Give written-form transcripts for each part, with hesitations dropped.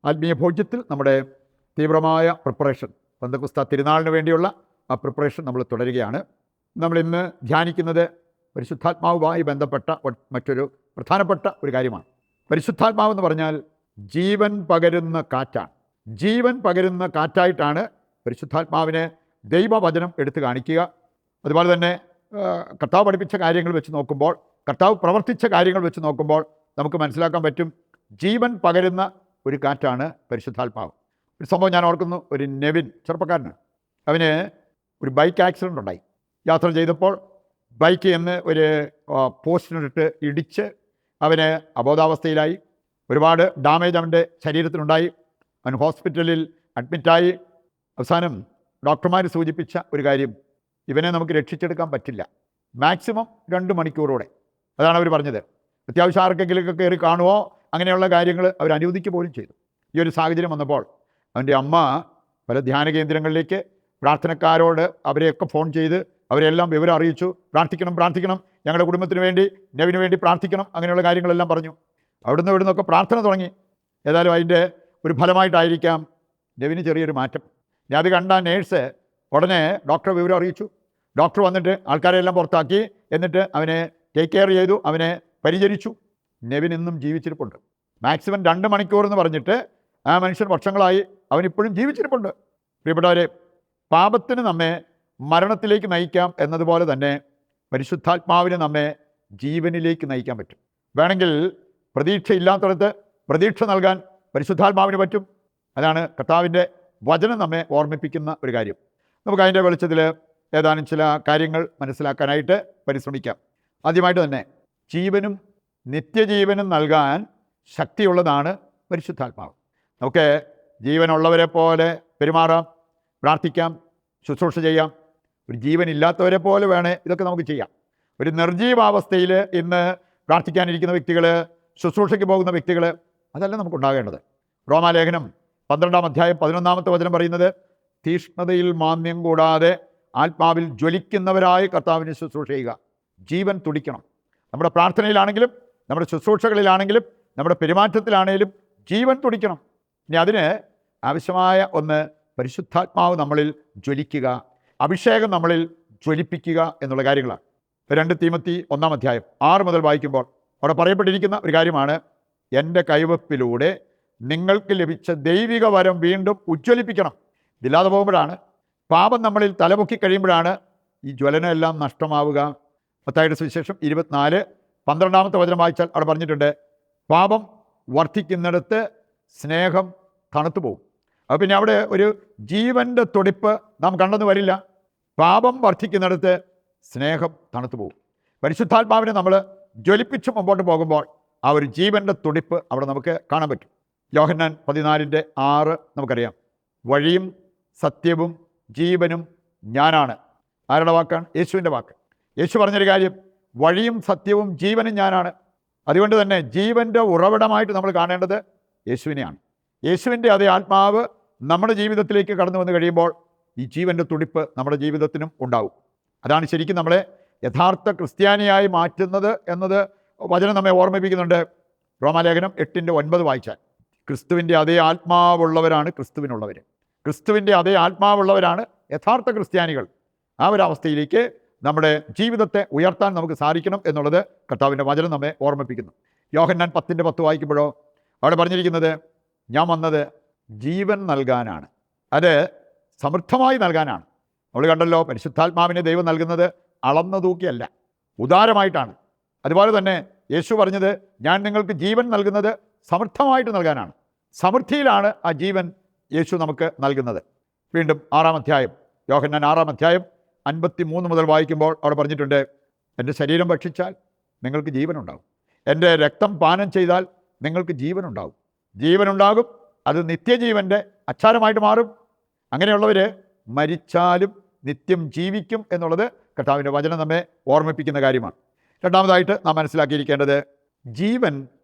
ആത്മീയ ഭോജ്യത്തിൽ നമ്മുടെ തീവ്രമായ പ്രിപ്പറേഷൻ, പെന്തക്കോസ്ത് തിരുനാളിന് വേണ്ടിയുള്ള ആ പ്രിപ്പറേഷൻ നമ്മൾ തുടരുകയാണ്. നമ്മളിന്ന് ധ്യാനിക്കുന്നത് പരിശുദ്ധാത്മാവുമായി ബന്ധപ്പെട്ട മറ്റൊരു പ്രധാനപ്പെട്ട ഒരു കാര്യമാണ്. പരിശുദ്ധാത്മാവെന്ന് പറഞ്ഞാൽ ജീവൻ പകരുന്ന കാറ്റാണ്. ജീവൻ പകരുന്ന കാറ്റായിട്ടാണ് പരിശുദ്ധാത്മാവിനെ ദൈവവചനം എടുത്തു കാണിക്കുക. അതുപോലെ തന്നെ കർത്താവ് പഠിപ്പിച്ച കാര്യങ്ങൾ വെച്ച് നോക്കുമ്പോൾ, കർത്താവ് പ്രവർത്തിച്ച കാര്യങ്ങൾ വെച്ച് നോക്കുമ്പോൾ നമുക്ക് മനസ്സിലാക്കാൻ പറ്റും, ജീവൻ പകരുന്ന ഒരു കാറ്റാണ് പരിശുദ്ധാത്മാവ്. ഒരു സംഭവം ഞാൻ ഓർക്കുന്നു. ഒരു നെവിൻ ചെറുപ്പക്കാരനാണ്. അവന് ഒരു ബൈക്ക് ആക്സിഡൻ്റ് ഉണ്ടായി. യാത്ര ചെയ്തപ്പോൾ ബൈക്ക് എന്ന് ഒരു പോസ്റ്റിനിട്ട് ഇടിച്ച് അവന് അബോധാവസ്ഥയിലായി. ഒരുപാട് ഡാമേജ് അവൻ്റെ ശരീരത്തിനുണ്ടായി. അവൻ ഹോസ്പിറ്റലിൽ അഡ്മിറ്റായി. അവസാനം ഡോക്ടർമാർ സൂചിപ്പിച്ച ഒരു കാര്യം, ഇവനെ നമുക്ക് രക്ഷിച്ചെടുക്കാൻ പറ്റില്ല, മാക്സിമം 2 മണിക്കൂറോടെ. അതാണ് അവർ പറഞ്ഞത്. അത്യാവശ്യം ആർക്കെങ്കിലുമൊക്കെ കയറി കാണുമോ അങ്ങനെയുള്ള കാര്യങ്ങൾ അവർ അനുവദിക്കുക പോലും ചെയ്തു. ഈ ഒരു സാഹചര്യം വന്നപ്പോൾ അവൻ്റെ അമ്മ പല ധ്യാന കേന്ദ്രങ്ങളിലേക്ക് പ്രാർത്ഥനക്കാരോട് അവരെയൊക്കെ ഫോൺ ചെയ്ത് അവരെല്ലാം വിവരം അറിയിച്ചു. പ്രാർത്ഥിക്കണം, ഞങ്ങളുടെ കുടുംബത്തിന് വേണ്ടി, നെവിന് വേണ്ടി പ്രാർത്ഥിക്കണം, അങ്ങനെയുള്ള കാര്യങ്ങളെല്ലാം പറഞ്ഞു. അവിടുന്ന് ഇവിടുന്നൊക്കെ പ്രാർത്ഥന തുടങ്ങി. ഏതായാലും അതിൻ്റെ ഒരു ഫലമായിട്ടായിരിക്കാം നെവിന് ചെറിയൊരു മാറ്റം. ഞാൻ അത് കണ്ട നേഴ്സ് ഉടനെ ഡോക്ടറെ വിവരം അറിയിച്ചു. ഡോക്ടർ വന്നിട്ട് ആൾക്കാരെല്ലാം പുറത്താക്കി. എന്നിട്ട് അവനെ ടേക്ക് കെയർ ചെയ്തു, അവനെ പരിചരിച്ചു. നെവിൻ ഇന്നും ജീവിച്ചിരിപ്പുണ്ട്. മാക്സിമം 2 മണിക്കൂർ എന്ന് പറഞ്ഞിട്ട് ആ മനുഷ്യൻ വർഷങ്ങളായി അവനിപ്പോഴും ജീവിച്ചിരിപ്പുണ്ട്. പ്രിയപ്പെട്ടവരെ, പാപത്തിന് നമ്മെ മരണത്തിലേക്ക് നയിക്കാം എന്നതുപോലെ തന്നെ പരിശുദ്ധാത്മാവിന് നമ്മെ ജീവനിലേക്ക് നയിക്കാൻ പറ്റും. വേണമെങ്കിൽ പ്രതീക്ഷയില്ലാത്തടത്ത് പ്രതീക്ഷ നൽകാൻ പരിശുദ്ധാത്മാവിന് പറ്റും. അതാണ് കർത്താവിൻ്റെ വചനം നമ്മെ ഓർമ്മിപ്പിക്കുന്ന ഒരു കാര്യം. നമുക്ക് അതിൻ്റെ വെളിച്ചത്തിൽ ഏതാനും ചില കാര്യങ്ങൾ മനസ്സിലാക്കാനായിട്ട് പരിശ്രമിക്കാം. ആദ്യമായിട്ട് തന്നെ ജീവനും നിത്യജീവനും നൽകാൻ ശക്തിയുള്ളതാണ് പരിശുദ്ധാത്മാവ്. നമുക്ക് ജീവനുള്ളവരെ പോലെ പെരുമാറാം, പ്രാർത്ഥിക്കാം, ശുശ്രൂഷ ചെയ്യാം. ഒരു ജീവനില്ലാത്തവരെ പോലെ വേണേ ഇതൊക്കെ നമുക്ക് ചെയ്യാം. ഒരു നിർജീവാവസ്ഥയിൽ ഇന്ന് പ്രാർത്ഥിക്കാനിരിക്കുന്ന വ്യക്തികൾ, ശുശ്രൂഷയ്ക്ക് പോകുന്ന വ്യക്തികൾ, അതല്ല നമുക്കുണ്ടാകേണ്ടത്. റോമാലേഖനം 12-ാം അധ്യായം 11-ാമത്തെ വചനം പറയുന്നത്, തീഷ്ണതയിൽ മാന്യം കൂടാതെ ആത്മാവിൽ ജ്വലിക്കുന്നവരായ കർത്താവിനെ ശുശ്രൂഷ ചെയ്യുക. ജീവൻ തുടിക്കണം. നമ്മുടെ പ്രാർത്ഥനയിലാണെങ്കിലും നമ്മുടെ ശുശ്രൂഷകളിലാണെങ്കിലും നമ്മുടെ പെരുമാറ്റത്തിലാണെങ്കിലും ജീവൻ തുടിക്കണം. ഇനി അതിന് ആവശ്യമായ ഒന്ന് പരിശുദ്ധാത്മാവ് നമ്മളിൽ ജ്വലിക്കുക, അഭിഷേകം നമ്മളിൽ ജ്വലിപ്പിക്കുക എന്നുള്ള കാര്യങ്ങളാണ്. 2 തീമോത്തി 1-ാം അധ്യായം 6 മുതൽ വായിക്കുമ്പോൾ അവിടെ പറയപ്പെട്ടിരിക്കുന്ന ഒരു കാര്യമാണ്, എൻ്റെ കൈവപ്പിലൂടെ നിങ്ങൾക്ക് ലഭിച്ച ദൈവിക വരം വീണ്ടും ഉജ്ജ്വലിപ്പിക്കണം. ഇതില്ലാതെ പോകുമ്പോഴാണ്, പാപം നമ്മളിൽ തലപൊക്കി കഴിയുമ്പോഴാണ് ഈ ജ്വലനം എല്ലാം നഷ്ടമാവുക. മത്തായിയുടെ സുവിശേഷം 24:12 വചനം വായിച്ചാൽ അവിടെ പറഞ്ഞിട്ടുണ്ട്, പാപം വർദ്ധിക്കുന്നിടത്ത് സ്നേഹം തണുത്തു പോകും. അപ്പോൾ പിന്നെ അവിടെ ഒരു ജീവൻ്റെ തുടിപ്പ് നാം കണ്ടെന്ന് വരില്ല. പാപം വർദ്ധിക്കുന്നിടത്ത് സ്നേഹം തണുത്തു പോകും. പരിശുദ്ധാത്മാവിനെ നമ്മൾ ജ്വലിപ്പിച്ച് മുമ്പോട്ട് പോകുമ്പോൾ ആ ഒരു ജീവൻ്റെ തുടിപ്പ് അവിടെ നമുക്ക് കാണാൻ പറ്റും. യോഹന്നാൻ 14:6 നമുക്കറിയാം, വഴിയും സത്യവും ജീവനും ഞാനാണ്. ആരുടെ വാക്കാണ്? യേശുവിൻ്റെ വാക്ക്. യേശു പറഞ്ഞൊരു കാര്യം, വഴിയും സത്യവും ജീവനും ഞാനാണ്. അതുകൊണ്ട് തന്നെ ജീവൻ്റെ ഉറവിടമായിട്ട് നമ്മൾ കാണേണ്ടത് യേശുവിനെയാണ്. യേശുവിൻ്റെ അതേ ആത്മാവ് നമ്മുടെ ജീവിതത്തിലേക്ക് കടന്നു വന്ന് കഴിയുമ്പോൾ ഈ ജീവൻ്റെ തുടിപ്പ് നമ്മുടെ ജീവിതത്തിനും ഉണ്ടാവും. അതാണ് ശരിക്കും നമ്മളെ യഥാർത്ഥ ക്രിസ്ത്യാനിയായി മാറ്റുന്നത് എന്നത് വചനം നമ്മെ ഓർമ്മിപ്പിക്കുന്നുണ്ട്. റോമാലേഖനം 8:9 വായിച്ചാൽ, ക്രിസ്തുവിൻ്റെ അതേ ആത്മാവുള്ളവരാണ് ക്രിസ്തുവിനുള്ളവർ. ക്രിസ്തുവിൻ്റെ അതേ ആത്മാവുള്ളവരാണ് യഥാർത്ഥ ക്രിസ്ത്യാനികൾ. ആ ഒരു അവസ്ഥയിലേക്ക് നമ്മുടെ ജീവിതത്തെ ഉയർത്താൻ നമുക്ക് സാധിക്കണം എന്നുള്ളത് കർത്താവിൻ്റെ വചനം നമ്മെ ഓർമ്മിപ്പിക്കുന്നു. യോഹന്നാൻ 10:10 വായിക്കുമ്പോഴോ അവിടെ പറഞ്ഞിരിക്കുന്നത്, ഞാൻ വന്നത് ജീവൻ നൽകാനാണ്, അത് സമൃദ്ധമായി നൽകാനാണ്. നമ്മൾ കണ്ടല്ലോ, പരിശുദ്ധാത്മാവിനെ ദൈവം നൽകുന്നത് അളന്നു തൂക്കിയല്ല, ഉദാരമായിട്ടാണ്. അതുപോലെ തന്നെ യേശു പറഞ്ഞത്, ഞാൻ നിങ്ങൾക്ക് ജീവൻ നൽകുന്നത് സമൃദ്ധമായിട്ട് നൽകാനാണ്. സമൃദ്ധിയിലാണ് ആ ജീവൻ യേശു നമുക്ക് നൽകുന്നത്. വീണ്ടും 6-ാം അധ്യായം, യോഹന്നാൻ 6-ാം അധ്യായം 53 മുതൽ വായിക്കുമ്പോൾ അവിടെ പറഞ്ഞിട്ടുണ്ട്, എൻ്റെ ശരീരം ഭക്ഷിച്ചാൽ നിങ്ങൾക്ക് ജീവനുണ്ടാകും, എൻ്റെ രക്തം പാനം ചെയ്താൽ നിങ്ങൾക്ക് ജീവനുണ്ടാകും. ജീവനുണ്ടാകും, അത് നിത്യജീവൻ്റെ അച്ചാരമായിട്ട് മാറും. അങ്ങനെയുള്ളവർ മരിച്ചാലും നിത്യം ജീവിക്കും എന്നുള്ളത് കർത്താവിൻ്റെ വചനം നമ്മെ ഓർമ്മിപ്പിക്കുന്ന കാര്യമാണ്. രണ്ടാമതായിട്ട് നാം മനസ്സിലാക്കിയിരിക്കേണ്ടത്, ജീവൻ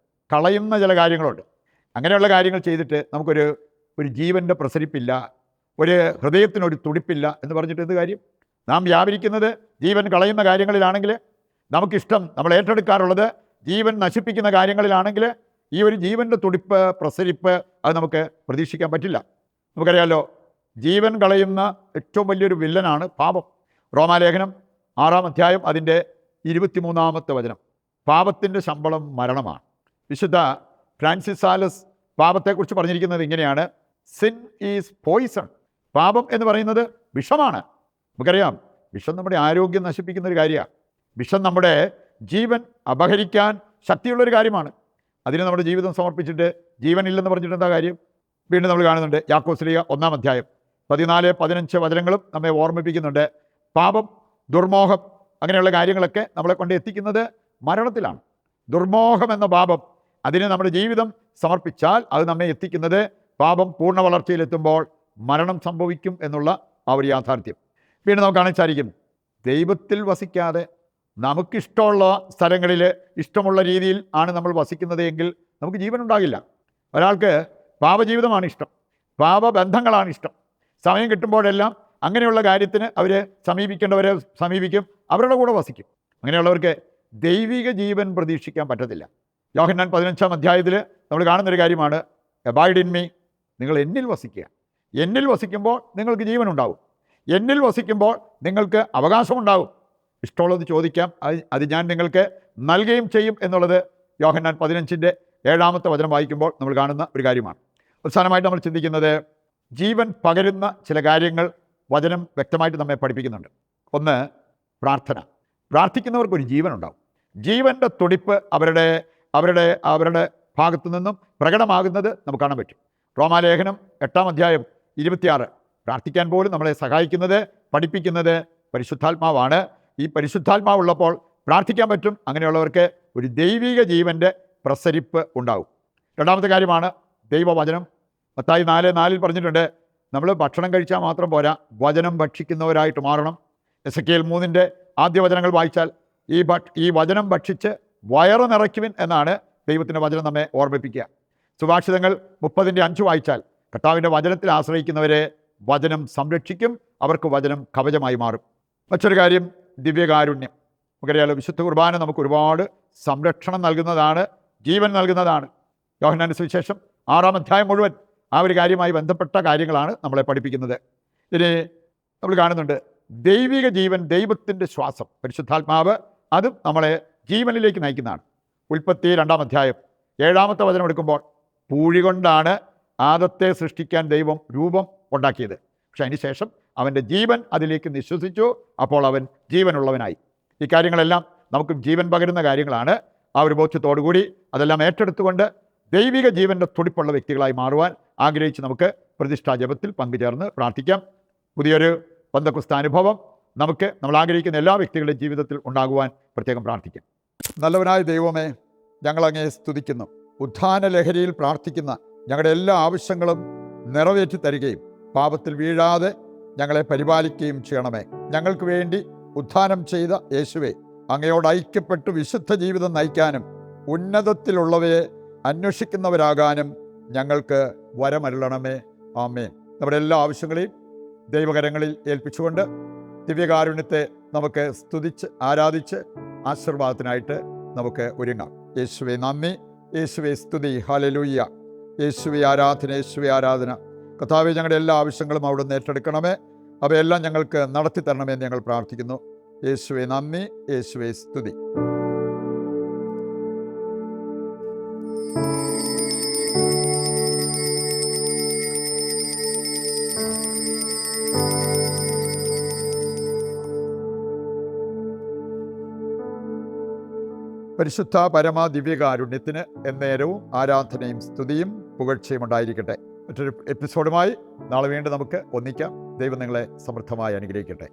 കളയുന്ന ചില കാര്യങ്ങളുണ്ട്. അങ്ങനെയുള്ള കാര്യങ്ങൾ ചെയ്തിട്ട് നമുക്കൊരു ജീവൻ്റെ പ്രസരിപ്പില്ല, ഒരു ഹൃദയത്തിനൊരു തുടിപ്പില്ല എന്ന് പറഞ്ഞിട്ട് എന്ത് കാര്യം? നാം വ്യാപരിക്കുന്നത് ജീവൻ കളയുന്ന കാര്യങ്ങളിലാണെങ്കിൽ, നമുക്കിഷ്ടം, നമ്മൾ ഏറ്റെടുക്കാറുള്ളത് ജീവൻ നശിപ്പിക്കുന്ന കാര്യങ്ങളിലാണെങ്കിൽ, ഈ ഒരു ജീവൻ്റെ തുടിപ്പ്, പ്രസരിപ്പ് അത് നമുക്ക് പ്രതീക്ഷിക്കാൻ പറ്റില്ല. നമുക്കറിയാമല്ലോ, ജീവൻ കളയുന്ന ഏറ്റവും വലിയൊരു വില്ലനാണ് പാപം. റോമാലേഖനം 6-ാം അധ്യായം അതിൻ്റെ 23-ാമത്തെ വചനം, പാപത്തിൻ്റെ ശമ്പളം മരണമാണ്. വിശുദ്ധ ഫ്രാൻസിസ് സാലസ് പാപത്തെക്കുറിച്ച് പറഞ്ഞിരിക്കുന്നത് ഇങ്ങനെയാണ്: സിൻ ഈസ് പോയിസൺ. പാപം എന്ന് പറയുന്നത് വിഷമാണ്. നമുക്കറിയാം, വിഷം നമ്മുടെ ആരോഗ്യം നശിപ്പിക്കുന്ന ഒരു കാര്യമാണ്. വിഷം നമ്മുടെ ജീവൻ അപഹരിക്കാൻ ശക്തിയുള്ളൊരു കാര്യമാണ്. അതിന് നമ്മുടെ ജീവിതം സമർപ്പിച്ചിട്ട് ജീവനില്ലെന്ന് പറഞ്ഞിട്ട് എന്താ കാര്യം? വീണ്ടും നമ്മൾ കാണുന്നുണ്ട്, യാക്കോബ് 1-ാം അധ്യായം 14-15 വചനങ്ങളും നമ്മെ ഓർമ്മിപ്പിക്കുന്നുണ്ട്. പാപം, ദുർമോഹം, അങ്ങനെയുള്ള കാര്യങ്ങളൊക്കെ നമ്മളെ കൊണ്ട് എത്തിക്കുന്നത് മരണത്തിലാണ്. ദുർമോഹം എന്ന പാപം, അതിന് നമ്മുടെ ജീവിതം സമർപ്പിച്ചാൽ അത് നമ്മെ എത്തിക്കുന്നത് പാപം പൂർണ്ണ വളർച്ചയിലെത്തുമ്പോൾ മരണം സംഭവിക്കും എന്നുള്ള ആ ഒരു യാഥാർത്ഥ്യം വീണ്ടും നമുക്ക് കാണാൻ സാധിക്കും. ദൈവത്തിൽ വസിക്കാതെ നമുക്കിഷ്ടമുള്ള സ്ഥലങ്ങളിൽ ഇഷ്ടമുള്ള രീതിയിൽ ആണ് നമ്മൾ വസിക്കുന്നത് എങ്കിൽ നമുക്ക് ജീവൻ ഉണ്ടാകില്ല. ഒരാൾക്ക് പാപജീവിതമാണ് ഇഷ്ടം, പാപബന്ധങ്ങളാണ് ഇഷ്ടം. സമയം കിട്ടുമ്പോഴെല്ലാം അങ്ങനെയുള്ള കാര്യത്തിന് അവർ സമീപിക്കേണ്ടവരെ സമീപിക്കും, അവരുടെ കൂടെ വസിക്കും. അങ്ങനെയുള്ളവർക്ക് ദൈവിക ജീവൻ പ്രതീക്ഷിക്കാൻ പറ്റത്തില്ല. യോഹന്നാൻ 15-ാം അധ്യായത്തിൽ നമ്മൾ കാണുന്നൊരു കാര്യമാണ്, അബൈഡ് ഇൻ മീ, നിങ്ങൾ എന്നിൽ വസിക്കുക. എന്നിൽ വസിക്കുമ്പോൾ നിങ്ങൾക്ക് ജീവൻ ഉണ്ടാവും. എന്നിൽ വസിക്കുമ്പോൾ നിങ്ങൾക്ക് അവകാശമുണ്ടാകും. ഇഷ്ടമുള്ളത് ചോദിക്കാം, അത് ഞാൻ നിങ്ങൾക്ക് നൽകുകയും ചെയ്യും എന്നുള്ളത് യോഹന്നാൻ 15-ന്റെ 7-ാമത്തെ വചനം വായിക്കുമ്പോൾ നമ്മൾ കാണുന്ന ഒരു കാര്യമാണ്. അവസാനമായിട്ട് നമ്മൾ ചിന്തിക്കുന്നത്, ജീവൻ പകരുന്ന ചില കാര്യങ്ങൾ വചനം വ്യക്തമായിട്ട് നമ്മെ പഠിപ്പിക്കുന്നുണ്ട്. ഒന്ന്, പ്രാർത്ഥന. പ്രാർത്ഥിക്കുന്നവർക്കൊരു ജീവനുണ്ടാവും. ജീവൻ്റെ തുടിപ്പ് അവരുടെ ഭാഗത്തു നിന്നും പ്രകടമാകുന്നത് നമുക്ക് കാണാൻ പറ്റും. റോമാലേഖനം 8-ാം അധ്യായം 26, പ്രാർത്ഥിക്കാൻ പോലും നമ്മളെ സഹായിക്കുന്നത്, പഠിപ്പിക്കുന്നത് പരിശുദ്ധാത്മാവാണ്. ഈ പരിശുദ്ധാത്മാവുള്ളപ്പോൾ പ്രാർത്ഥിക്കാൻ പറ്റും. അങ്ങനെയുള്ളവർക്ക് ഒരു ദൈവിക ജീവൻ്റെ പ്രസരിപ്പ് ഉണ്ടാവും. രണ്ടാമത്തെ കാര്യമാണ് ദൈവവചനം. മത്തായി 4:4 പറഞ്ഞിട്ടുണ്ട്, നമ്മൾ ഭക്ഷണം കഴിച്ചാൽ മാത്രം പോരാ, വചനം ഭക്ഷിക്കുന്നവരായിട്ട് മാറണം. എസെക്കിയേൽ 3-ന്റെ ആദ്യ വചനങ്ങൾ വായിച്ചാൽ ഈ വചനം ഭക്ഷിച്ച് വയറ് നിറയ്ക്കുവിൻ എന്നാണ് ദൈവത്തിൻ്റെ വചനം നമ്മെ ഓർമ്മിപ്പിക്കുക. സുഭാഷിതങ്ങൾ 30-ന്റെ 5 വായിച്ചാൽ, കർത്താവിൻ്റെ വചനത്തിൽ ആശ്രയിക്കുന്നവരെ വചനം സംരക്ഷിക്കും, അവർക്ക് വചനം കവചമായി മാറും. മറ്റൊരു കാര്യം, ദിവ്യകാരുണ്യം. നമുക്കറിയാലോ, വിശുദ്ധ കുർബാന നമുക്ക് ഒരുപാട് സംരക്ഷണം നൽകുന്നതാണ്, ജീവൻ നൽകുന്നതാണ്. യോഹന്നാന്റെ സുവിശേഷം 6-ാം അധ്യായം മുഴുവൻ ആ ഒരു കാര്യമായി ബന്ധപ്പെട്ട കാര്യങ്ങളാണ് നമ്മളെ പഠിപ്പിക്കുന്നത്. ഇനി നമ്മൾ കാണുന്നുണ്ട് ദൈവിക ജീവൻ, ദൈവത്തിൻ്റെ ശ്വാസം, പരിശുദ്ധാത്മാവ്, അതും നമ്മളെ ജീവനിലേക്ക് നയിക്കുന്നതാണ്. ഉൽപ്പത്തി 2-ാം അധ്യായം 7-ാമത്തെ വചനം എടുക്കുമ്പോൾ, പൂഴി കൊണ്ടാണ് ആദത്തെ സൃഷ്ടിക്കാൻ ദൈവം രൂപം ഉണ്ടാക്കിയത്. പക്ഷെ അതിന് ശേഷം അവൻ്റെ ജീവൻ അതിലേക്ക് നിശ്വസിച്ചു, അപ്പോൾ അവൻ ജീവനുള്ളവനായി. ഈ കാര്യങ്ങളെല്ലാം നമുക്ക് ജീവൻ പകരുന്ന കാര്യങ്ങളാണ്. ആ ഒരു ബോധ്യത്തോടുകൂടി അതെല്ലാം ഏറ്റെടുത്തുകൊണ്ട് ദൈവിക ജീവൻ്റെ തുടിപ്പുള്ള വ്യക്തികളായി മാറുവാൻ ആഗ്രഹിച്ച് നമുക്ക് പ്രതിഷ്ഠാ ജപത്തിൽ പങ്കുചേർന്ന് പ്രാർത്ഥിക്കാം. പുതിയൊരു പെന്തക്കോസ്ത് അനുഭവം നമ്മൾ ആഗ്രഹിക്കുന്ന എല്ലാ വ്യക്തികളുടെയും ജീവിതത്തിൽ ഉണ്ടാകുവാൻ പ്രത്യേകം പ്രാർത്ഥിക്കാം. നല്ലവനായ ദൈവമേ, ഞങ്ങളങ്ങയെ സ്തുതിക്കുന്നു. ഉത്ഥാന ലഹരിയിൽ പ്രാർത്ഥിക്കുന്ന ഞങ്ങളുടെ എല്ലാ ആവശ്യങ്ങളും നിറവേറ്റി തരികയും പാപത്തിൽ വീഴാതെ ഞങ്ങളെ പരിപാലിക്കുകയും ചെയ്യണമേ. ഞങ്ങൾക്ക് വേണ്ടി ഉത്ഥാനം ചെയ്ത യേശുവേ, അങ്ങയോട് ഐക്യപ്പെട്ട് വിശുദ്ധ ജീവിതം നയിക്കാനും ഉന്നതത്തിലുള്ളവയെ അന്വേഷിക്കുന്നവരാകാനും ഞങ്ങൾക്ക് വരമരുളണമേ. ആമേൻ. നമ്മുടെ എല്ലാ ആവശ്യങ്ങളെയും ദൈവകരങ്ങളിൽ ഏൽപ്പിച്ചുകൊണ്ട് ദിവ്യകാരുണ്യത്തെ നമുക്ക് സ്തുതിച്ച് ആരാധിച്ച് ആശീർവാദത്തിനായിട്ട് നമുക്ക് ഒരുങ്ങാം. യേശുവേ നന്ദി, യേശുവേ സ്തുതി, ഹല്ലേലൂയ. യേശുവേ ആരാധന, യേശുവേ ആരാധന. കർത്താവേ, ഞങ്ങളുടെ എല്ലാ ആവശ്യങ്ങളും അവിടുന്ന് ഏറ്റെടുക്കണമേ, അവയെല്ലാം ഞങ്ങൾക്ക് നടത്തി തരണമെന്ന് ഞങ്ങൾ പ്രാർത്ഥിക്കുന്നു. യേശുവേ നന്ദി, യേശുവേ സ്തുതി. പരിശുദ്ധ പരമ ദിവ്യകാരുണ്യത്തിന് എന്നേരവും ആരാധനയും സ്തുതിയും പുകഴ്ചയും ഉണ്ടായിരിക്കട്ടെ. മറ്റൊരു എപ്പിസോഡുമായി നാളെ വീണ്ടും നമുക്ക് ഒന്നിക്കാം. ദൈവം നിങ്ങളെ സമൃദ്ധമായി അനുഗ്രഹിക്കട്ടെ.